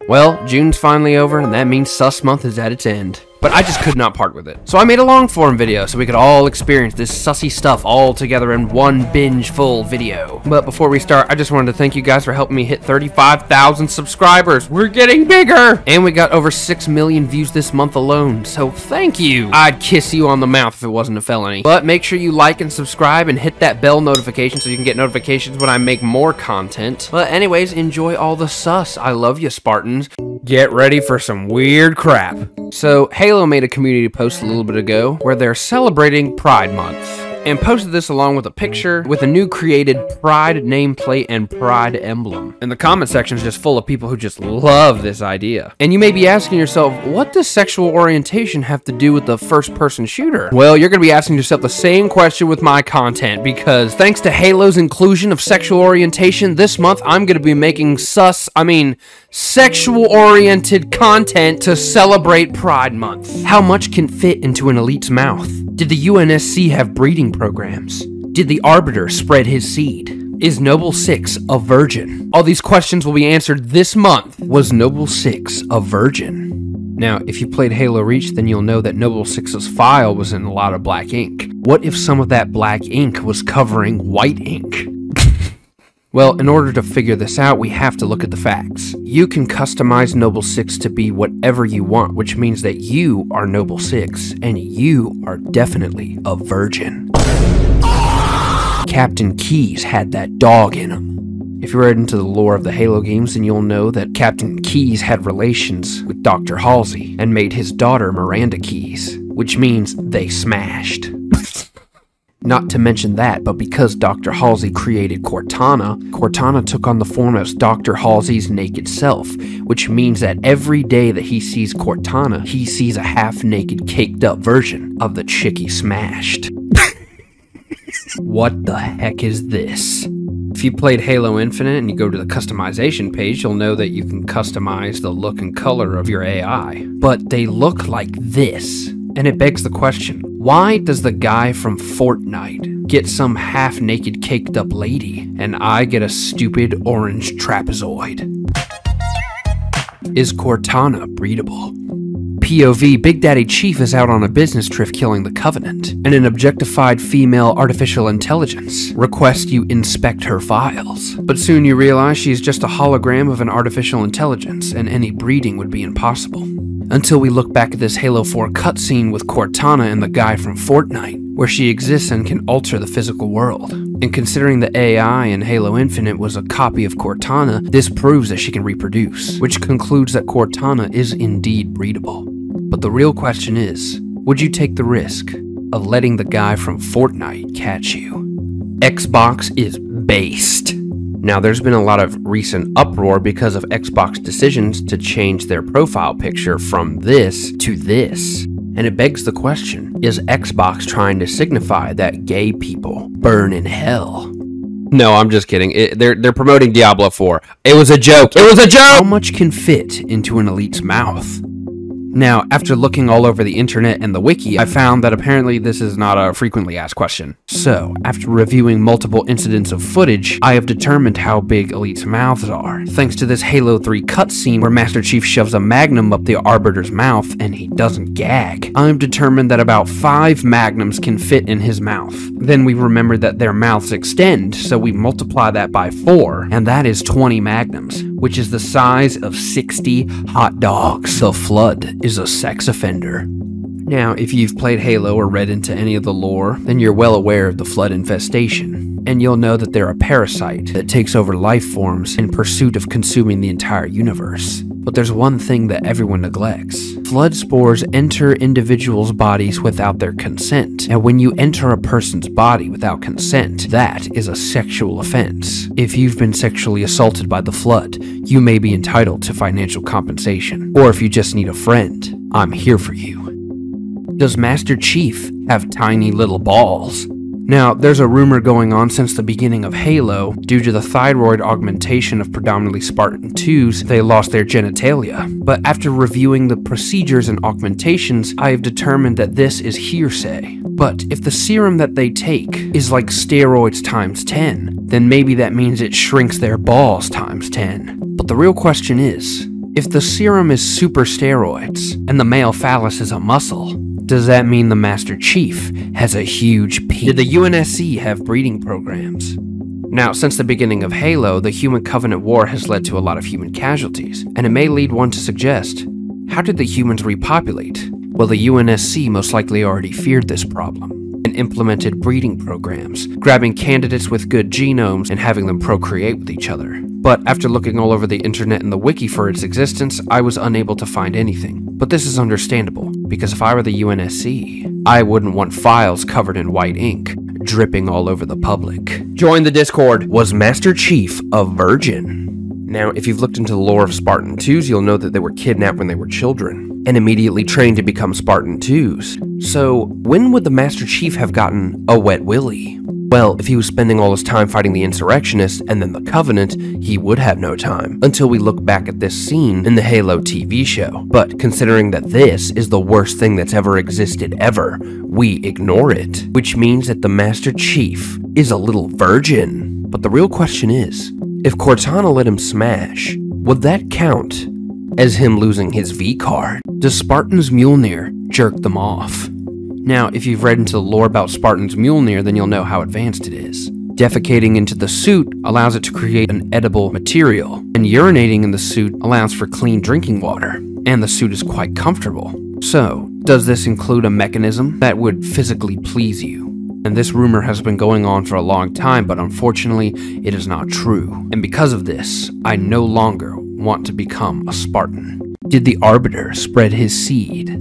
Well, June's finally over, and that means sus month is at its end. But I just could not part with it. So I made a long form video so we could all experience this sussy stuff all together in one binge-full video. But before we start, I just wanted to thank you guys for helping me hit 35,000 subscribers. We're getting bigger! And we got over 6 million views this month alone, so thank you! I'd kiss you on the mouth if it wasn't a felony. But make sure you like and subscribe and hit that bell notification so you can get notifications when I make more content. But anyways, enjoy all the sus. I love you, Spartans. Get ready for some weird crap. So, Halo made a community post a little bit ago where they're celebrating Pride Month and posted this along with a picture with a new created Pride nameplate and Pride emblem. And the comment section is just full of people who just love this idea. And you may be asking yourself, what does sexual orientation have to do with the first-person shooter? Well, you're going to be asking yourself the same question with my content, because thanks to Halo's inclusion of sexual orientation, this month I'm going to be making sexual-oriented content to celebrate Pride Month. How much can fit into an elite's mouth? Did the UNSC have breeding programs? Did the Arbiter spread his seed? Is Noble Six a virgin? All these questions will be answered this month. Was Noble Six a virgin? Now, if you played Halo Reach, then you'll know that Noble Six's file was in a lot of black ink. What if some of that black ink was covering white ink? Well, in order to figure this out, we have to look at the facts. You can customize Noble Six to be whatever you want, which means that you are Noble Six, and you are definitely a virgin. Captain Keyes had that dog in him. If you're read into the lore of the Halo games, then you'll know that Captain Keyes had relations with Dr. Halsey and made his daughter Miranda Keyes, which means they smashed. Not to mention that, but because Dr. Halsey created Cortana, Cortana took on the form of Dr. Halsey's naked self, which means that every day that he sees Cortana, he sees a half-naked, caked-up version of the chick he smashed. What the heck is this? If you played Halo Infinite and you go to the customization page, you'll know that you can customize the look and color of your AI. But they look like this. And it begs the question, why does the guy from Fortnite get some half-naked caked-up lady, and I get a stupid orange trapezoid? Is Cortana breedable? POV, Big Daddy Chief is out on a business trip killing the Covenant, and an objectified female artificial intelligence requests you inspect her files. But soon you realize she's just a hologram of an artificial intelligence, and any breeding would be impossible. Until we look back at this Halo 4 cutscene with Cortana and the guy from Fortnite, where she exists and can alter the physical world. And considering the AI in Halo Infinite was a copy of Cortana, this proves that she can reproduce, which concludes that Cortana is indeed breedable. But the real question is, would you take the risk of letting the guy from Fortnite catch you? Xbox is based. Now, there's been a lot of recent uproar because of Xbox decisions to change their profile picture from this to this. And it begs the question, is Xbox trying to signify that gay people burn in hell? No, I'm just kidding. They're promoting Diablo 4. It was a joke. It was a joke! How much can fit into an elite's mouth? Now, after looking all over the internet and the wiki, I found that apparently this is not a frequently asked question. So, after reviewing multiple incidents of footage, I have determined how big elites' mouths are. Thanks to this Halo 3 cutscene where Master Chief shoves a magnum up the Arbiter's mouth and he doesn't gag, I've determined that about 5 magnums can fit in his mouth. Then we remembered that their mouths extend, so we multiply that by 4, and that is 20 magnums, which is the size of 60 hot dogs. The Flood is a sex offender. Now, if you've played Halo or read into any of the lore, then you're well aware of the Flood infestation, and you'll know that they're a parasite that takes over life forms in pursuit of consuming the entire universe. But there's one thing that everyone neglects. Flood spores enter individuals' bodies without their consent, and when you enter a person's body without consent, that is a sexual offense. If you've been sexually assaulted by the Flood, you may be entitled to financial compensation. Or if you just need a friend, I'm here for you. Does Master Chief have tiny little balls? Now, there's a rumor going on since the beginning of Halo. Due to the thyroid augmentation of predominantly Spartan 2s, they lost their genitalia. But after reviewing the procedures and augmentations, I have determined that this is hearsay. But if the serum that they take is like steroids times 10, then maybe that means it shrinks their balls times 10. But the real question is If the serum is super steroids, and the male phallus is a muscle, does that mean the Master Chief has a huge penis? Did the UNSC have breeding programs? Now, since the beginning of Halo, the Human Covenant War has led to a lot of human casualties, and it may lead one to suggest, how did the humans repopulate? Well, the UNSC most likely already feared this problem and implemented breeding programs, grabbing candidates with good genomes and having them procreate with each other. But after looking all over the internet and the wiki for its existence, I was unable to find anything. But this is understandable, because if I were the UNSC, I wouldn't want files covered in white ink, dripping all over the public. Join the Discord. Was Master Chief a virgin? Now, if you've looked into the lore of Spartan 2s, you'll know that they were kidnapped when they were children, and immediately trained to become Spartan 2s. So, when would the Master Chief have gotten a wet willy? Well, if he was spending all his time fighting the insurrectionists and then the Covenant, he would have no time, until we look back at this scene in the Halo TV show. But considering that this is the worst thing that's ever existed ever, we ignore it, which means that the Master Chief is a little virgin. But the real question is, if Cortana let him smash, would that count as him losing his V-card? Does Spartan's Mjolnir jerk them off? Now, if you've read into the lore about Spartan's Mjolnir, then you'll know how advanced it is. Defecating into the suit allows it to create an edible material, and urinating in the suit allows for clean drinking water, and the suit is quite comfortable. So, does this include a mechanism that would physically please you? And this rumor has been going on for a long time, but unfortunately, it is not true. And because of this, I no longer want to become a Spartan. Did the Arbiter spread his seed?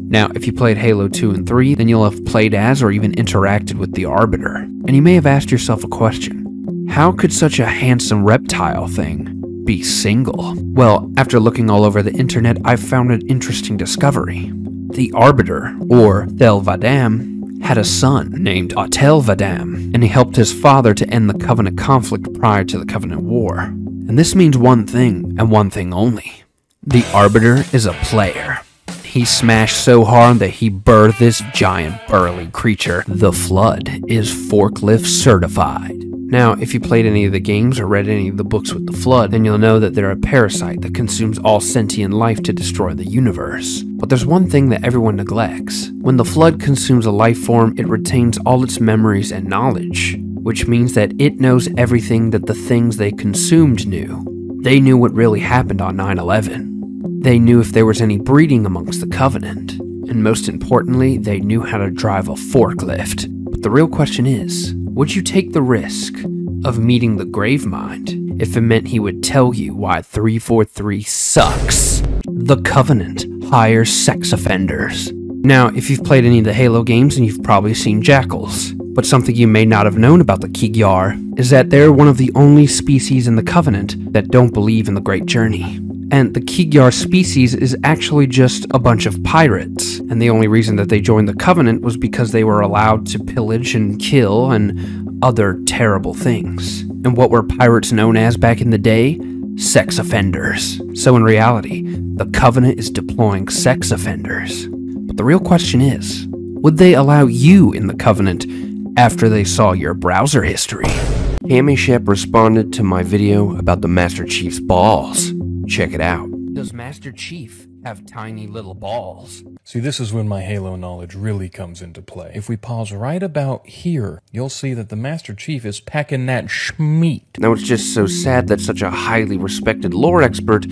Now, if you played Halo 2 and 3, then you'll have played as or even interacted with the Arbiter. And you may have asked yourself a question. How could such a handsome reptile thing be single? Well, after looking all over the internet, I've found an interesting discovery. The Arbiter, or Thel 'Vadam, had a son named Autel 'Vadam, and he helped his father to end the Covenant conflict prior to the Covenant War. And this means one thing, and one thing only. The Arbiter is a player. He smashed so hard that he birthed this giant burly creature. The Flood is forklift certified. Now, if you played any of the games or read any of the books with the Flood, then you'll know that they're a parasite that consumes all sentient life to destroy the universe. But there's one thing that everyone neglects. When the Flood consumes a life form, it retains all its memories and knowledge, which means that it knows everything that the things they consumed knew. They knew what really happened on 9/11. They knew if there was any breeding amongst the Covenant. And most importantly, they knew how to drive a forklift. But the real question is, would you take the risk of meeting the Gravemind if it meant he would tell you why 343 sucks? The Covenant hires sex offenders. Now, if you've played any of the Halo games, then you've probably seen jackals. But something you may not have known about the Kig-Yar is that they're one of the only species in the Covenant that don't believe in the Great Journey. And the Kig-Yar species is actually just a bunch of pirates, and the only reason that they joined the Covenant was because they were allowed to pillage and kill and other terrible things. And what were pirates known as back in the day? Sex offenders. So in reality, the Covenant is deploying sex offenders. But the real question is, would they allow you in the Covenant after they saw your browser history? Cammy Shep responded to my video about the Master Chief's balls. Check it out. Does Master Chief have tiny little balls? See, this is when my Halo knowledge really comes into play. If we pause right about here, you'll see that the Master Chief is packing that schmeat. Now, it's just so sad that such a highly respected lore expert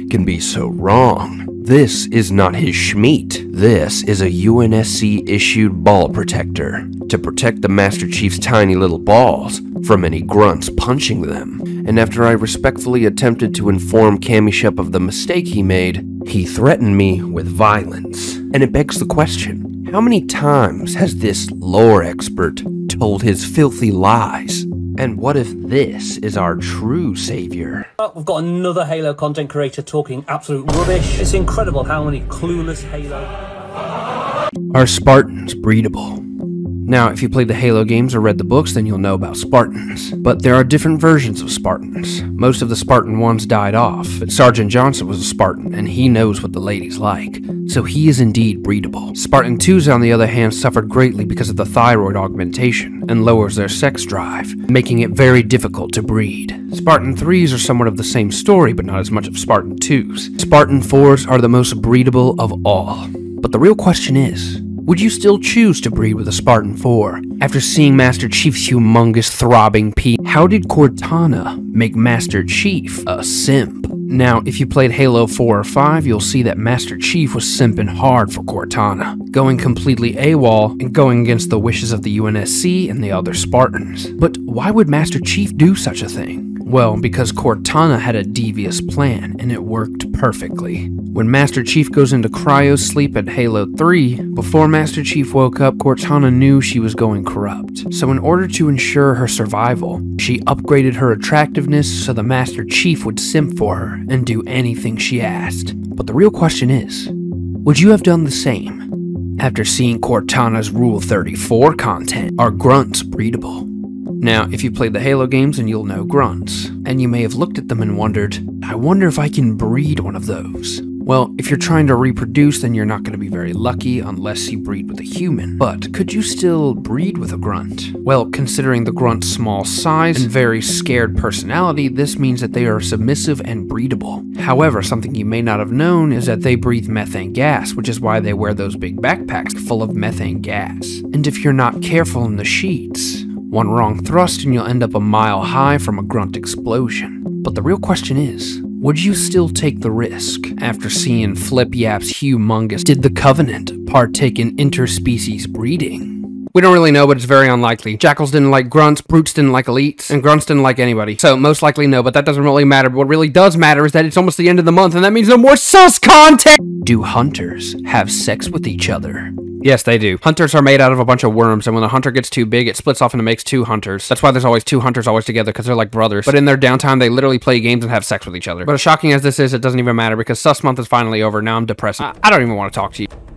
can be so wrong. This is not his schmeat. This is a UNSC-issued ball protector to protect the Master Chief's tiny little balls from any grunts punching them. And after I respectfully attempted to inform Cammy Shep of the mistake he made, he threatened me with violence. And it begs the question, how many times has this lore expert told his filthy lies? And what if this is our true savior? We've got another Halo content creator talking absolute rubbish. It's incredible how many clueless Halo... Are Spartans breedable? Now, if you played the Halo games or read the books, then you'll know about Spartans. But there are different versions of Spartans. Most of the Spartan ones died off, but Sergeant Johnson was a Spartan, and he knows what the ladies like. So he is indeed breedable. Spartan 2s, on the other hand, suffered greatly because of the thyroid augmentation, and lowers their sex drive, making it very difficult to breed. Spartan 3s are somewhat of the same story, but not as much of Spartan 2s. Spartan 4s are the most breedable of all. But the real question is, would you still choose to breed with a Spartan 4? After seeing Master Chief's humongous throbbing pee, how did Cortana make Master Chief a simp? Now, if you played Halo 4 or 5, you'll see that Master Chief was simping hard for Cortana, going completely AWOL and going against the wishes of the UNSC and the other Spartans. But why would Master Chief do such a thing? Well, because Cortana had a devious plan, and it worked perfectly. When Master Chief goes into cryo sleep at Halo 3, before Master Chief woke up, Cortana knew she was going corrupt. So in order to ensure her survival, she upgraded her attractiveness so the Master Chief would simp for her and do anything she asked. But the real question is, would you have done the same? After seeing Cortana's Rule 34 content, are grunts breedable? Now, if you played the Halo games, then you'll know grunts, and you may have looked at them and wondered, I wonder if I can breed one of those. Well, if you're trying to reproduce, then you're not going to be very lucky unless you breed with a human. But could you still breed with a grunt? Well, considering the grunt's small size and very scared personality, this means that they are submissive and breedable. However, something you may not have known is that they breathe methane gas, which is why they wear those big backpacks full of methane gas. And if you're not careful in the sheets, one wrong thrust and you'll end up a mile high from a grunt explosion. But the real question is, would you still take the risk? After seeing Flip Yap's humongous, did the Covenant partake in interspecies breeding? We don't really know, but it's very unlikely. Jackals didn't like grunts, brutes didn't like elites, and grunts didn't like anybody. So most likely no, but that doesn't really matter. But what really does matter is that it's almost the end of the month, and that means no more sus content! Do hunters have sex with each other? Yes, they do. Hunters are made out of a bunch of worms, and when a hunter gets too big, it splits off and it makes two hunters. That's why there's always two hunters always together, because they're like brothers. But in their downtime, they literally play games and have sex with each other. But as shocking as this is, it doesn't even matter, because sus month is finally over. Now I'm depressed. I don't even want to talk to you.